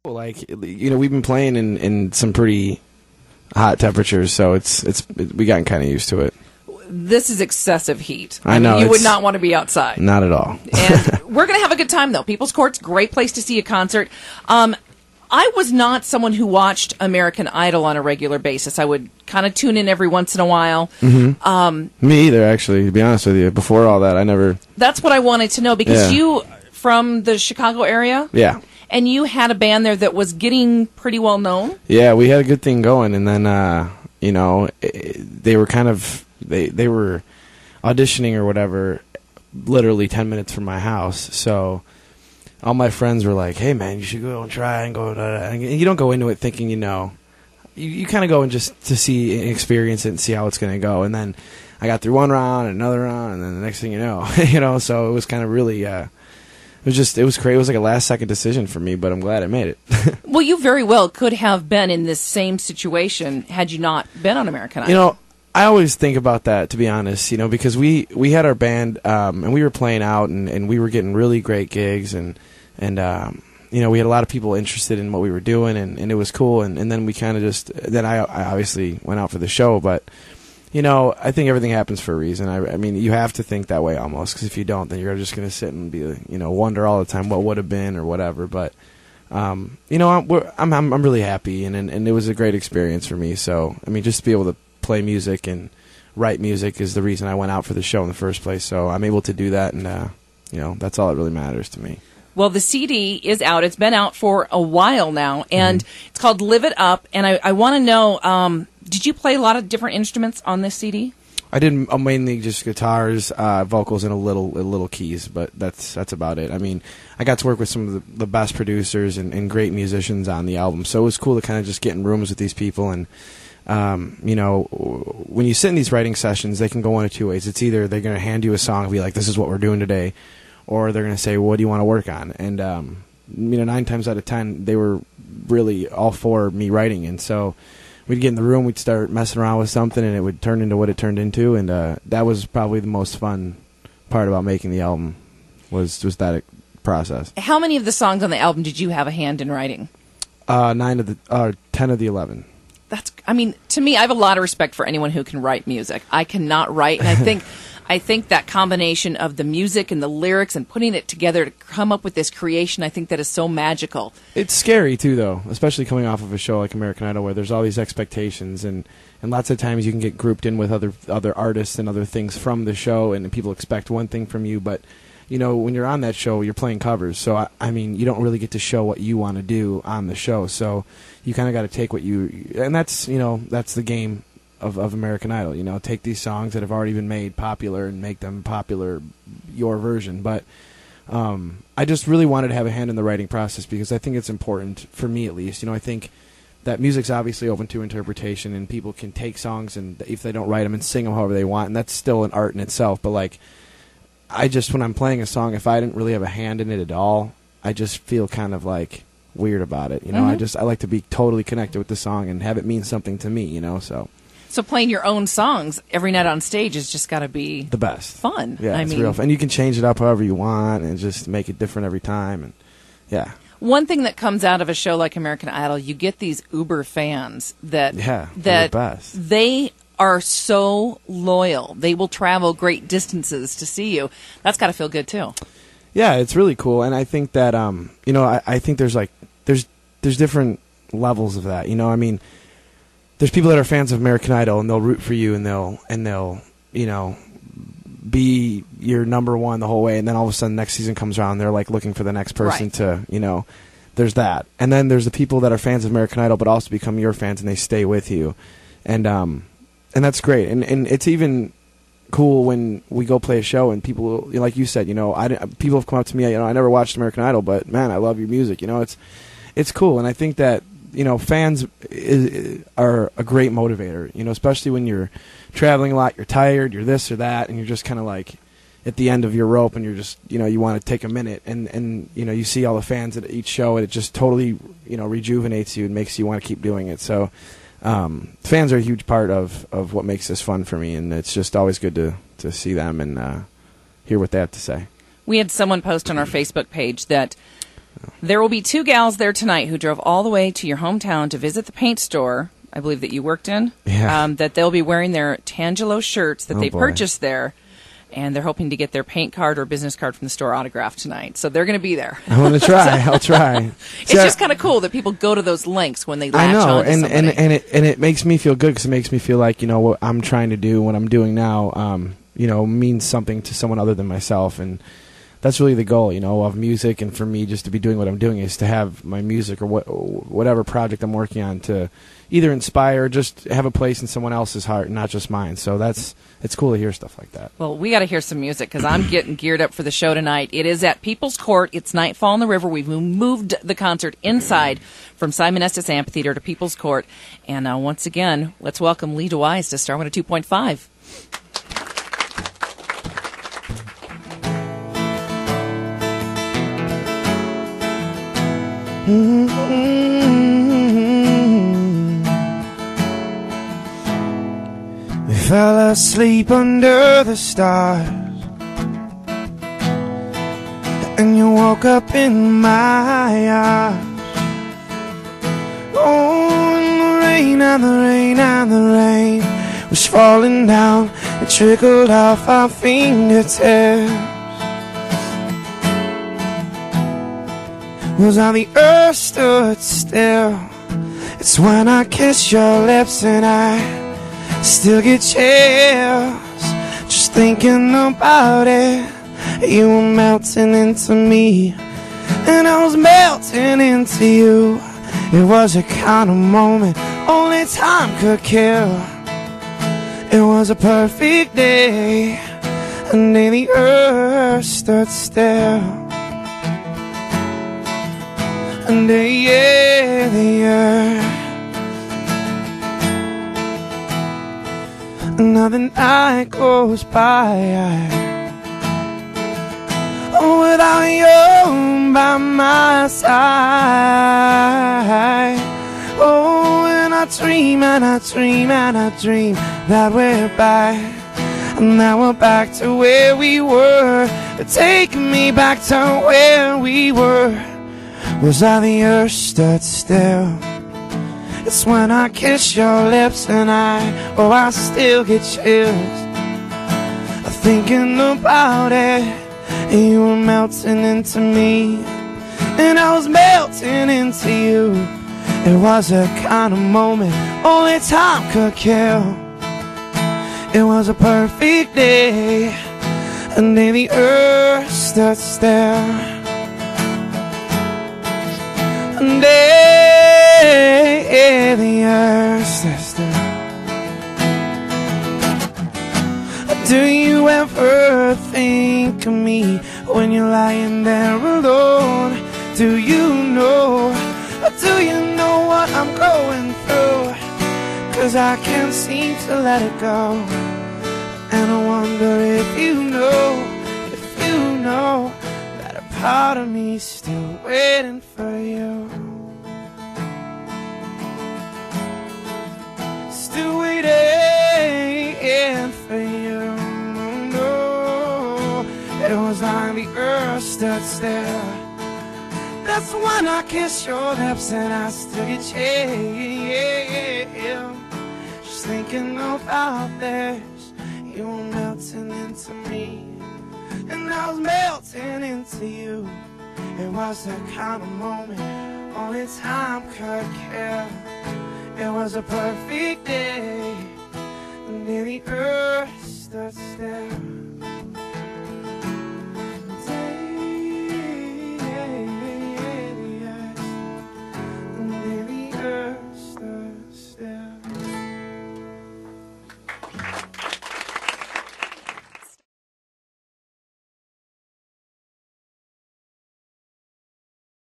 Like, we've been playing in some pretty hot temperatures, so we gotten kind of used to it. This is excessive heat. I know. You would not want to be outside. Not at all. And we're going to have a good time, though. People's Court's a great place to see a concert. I was not someone who watched American Idol on a regular basis. I would kind of tune in every once in a while. Mm-hmm. Me either, actually, to be honest with you. Before all that, I never... That's what I wanted to know, because you, from the Chicago area? Yeah. And you had a band there that was getting pretty well known? Yeah, we had a good thing going, and then, they were kind of... They were auditioning or whatever literally 10 minutes from my house, so... All my friends were like, hey, man, you should go and try and go. And you don't go into it thinking, you kind of go in just to see and experience it and see how it's going to go. And then I got through one round, another round, and then the next thing you know, so it was kind of really, it was crazy. It was like a last-second decision for me, but I'm glad I made it. Well, you very well could have been in this same situation had you not been on American Idol. I always think about that, to be honest, because we had our band, and we were playing out, and we were getting really great gigs, and we had a lot of people interested in what we were doing, and it was cool, and then we kind of then I obviously went out for the show, but, I think everything happens for a reason. I mean, you have to think that way almost, because if you don't, then you're just going to sit and be, wonder all the time what would have been or whatever, but, I'm really happy, and it was a great experience for me, so, I mean, just to be able to play music and write music is the reason I went out for the show in the first place. So I'm able to do that, and that's all that really matters to me. Well, the CD is out. It's been out for a while now, and it's called Live It Up. And I want to know, did you play a lot of different instruments on this CD? I did mainly just guitars, vocals, and a little keys, but that's about it. I mean, I got to work with some of the best producers and great musicians on the album, so it was cool to kind of just get in rooms with these people and. When you sit in these writing sessions, they can go one of two ways. It's either they're going to hand you a song and be like, this is what we're doing today, or they're going to say, well, what do you want to work on? And, 9 times out of 10, they were really all for me writing. And so we'd get in the room, we'd start messing around with something, and it would turn into what it turned into. And that was probably the most fun part about making the album was that process. How many of the songs on the album did you have a hand in writing? 10 of the 11. To me, I have a lot of respect for anyone who can write music. I cannot write, and I think that combination of the music and the lyrics and putting it together to come up with this creation, I think that is so magical. It's scary, too, though, especially coming off of a show like American Idol where there's all these expectations, and lots of times you can get grouped in with other artists and other things from the show, and people expect one thing from you, but... when you're on that show, you're playing covers. So, I mean, you don't really get to show what you want to do on the show. So, you kind of got to take what and that's the game of American Idol. Take these songs that have already been made popular and make them popular, your version. But I just really wanted to have a hand in the writing process because I think it's important, for me at least. I think that music's obviously open to interpretation, and people can take songs, and if they don't write them, and sing them however they want. And that's still an art in itself. But, when I'm playing a song, if I didn't really have a hand in it at all, I just feel kind of weird about it. I like to be totally connected with the song and have it mean something to me, So playing your own songs every night on stage has just got to be the best. Fun. Yeah, it's real fun. And you can change it up however you want and just make it different every time. And yeah. One thing that comes out of a show like American Idol, you get these uber fans that the best. They are so loyal. They will travel great distances to see you. That's got to feel good too. Yeah, it's really cool, and I think that I think there's different levels of that. I mean, there's people that are fans of American Idol and they'll root for you and they'll be your number one the whole way, and then all of a sudden next season comes around, they're looking for the next person to there's that, and then there's the people that are fans of American Idol but also become your fans and they stay with you, and that's great, and it's even cool when we go play a show and people, like you said, people have come up to me, I never watched American Idol, but man, I love your music, it's cool, and I think that fans are a great motivator, especially when you're traveling a lot, you're tired, you're this or that, and you're just kind of at the end of your rope, and you're just, you want to take a minute, and you see all the fans at each show, and it just totally, rejuvenates you and makes you want to keep doing it. So fans are a huge part of what makes this fun for me, and it's just always good to see them and hear what they have to say. We had someone post on our Facebook page that There will be 2 gals there tonight who drove all the way to your hometown to visit the paint store, I believe that you worked in. Yeah. That they'll be wearing their Tangelo shirts that they boy. purchased there. And they're hoping to get their paint card or business card from the store autographed tonight. So they're going to be there. I'm going to try. I'll try. It's just kind of cool that people go to those lengths when they latch on to somebody. and it makes me feel good because it makes me feel like, what I'm trying to do, what I'm doing now, means something to someone other than myself. And that's really the goal, of music. And for me, just to be doing what I'm doing is to have my music or whatever project I'm working on to either inspire or just have a place in someone else's heart, not just mine. So it's cool to hear stuff like that. Well, we got to hear some music because I'm getting geared up for the show tonight. It is at People's Court. It's Nightfall on the River. We've moved the concert inside from Simon Estes Amphitheater to People's Court. And once again, let's welcome Lee DeWyze to Star 102.5. We fell asleep under the stars, and you woke up in my arms. Oh, and the rain and the rain and the rain was falling down. It trickled off our fingertips. Was how the earth stood still. It's when I kiss your lips and I still get chills just thinking about it. You were melting into me, and I was melting into you. It was a kind of moment only time could kill. It was a perfect day, and then the earth stood still. And the earth. Another night goes by, without you by my side. Oh, and I dream and I dream and I dream that we're back, and now we're back to where we were. Take me back to where we were. Was how the earth stood still. It's when I kiss your lips and I still get chills thinking about it. You were melting into me, and I was melting into you. It was a kind of moment only time could kill. It was a perfect day, and then the earth stood still. And the earth stood still. Do you ever think of me when you're lying there alone? Do you know what I'm going through? 'Cause I can't seem to let it go. And I wonder if you know that a part of me's still waiting for you. Still waiting for you. No, it was like the earth stood still. That's when I kiss your lips and I still get chills just thinking about this. You were melting into me, and I was melting into you. It was the kind of moment only time could kill. It was a perfect day, and then the earth stood still.